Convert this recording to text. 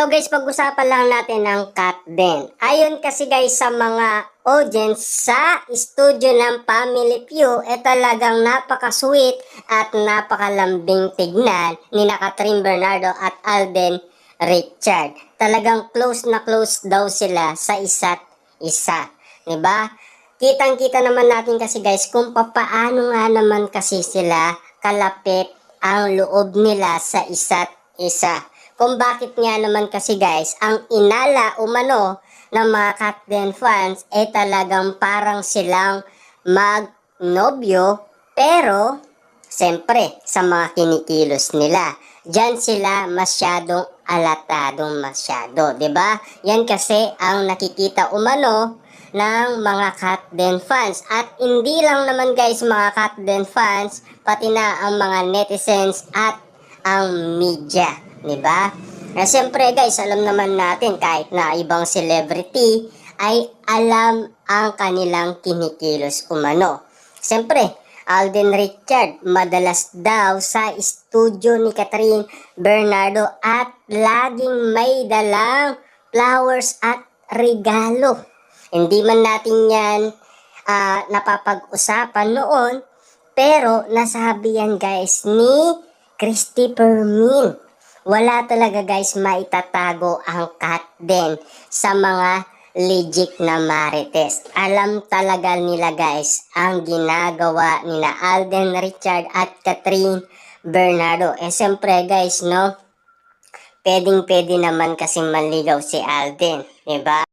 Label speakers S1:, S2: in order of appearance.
S1: So guys, pag-usapan lang natin ng Kat din. Ayon kasi guys sa mga audience sa studio ng Family Feud, talagang napaka-sweet at napakalambing tignan ni Catherine Bernardo at Alden Richard. Talagang close na close daw sila sa isa't isa. Diba? Kitang-kita naman natin kasi guys kung papaano nga naman kasi sila kalapit ang loob nila sa isa't isa. Kung bakit nga naman kasi guys, ang inala umano ng mga Kat Den fans talagang parang silang magnobyo, pero siyempre sa mga kinikilos nila, diyan sila masyadong alatadong masyado, 'di ba? Yan kasi ang nakikita umano ng mga Kat Den fans. At hindi lang naman guys mga Kat Den fans, pati na ang mga netizens at ang media, di ba? Siyempre guys, alam naman natin kahit na ibang celebrity ay alam ang kanilang kinikilos umano. Siyempre, Alden Richard madalas daw sa studio ni Catherine Bernardo at laging may dalang flowers at regalo. Hindi man natin yan napapag-usapan noon, pero nasabi yan guys ni Christopher Min. Wala talaga guys maitatago ang Kat Den sa mga legit na marites. Alam talaga nila guys ang ginagawa nila Alden Richard at Catherine Bernardo. Siyempre guys, no, pwedeng-pwede naman kasi manligaw si Alden, diba?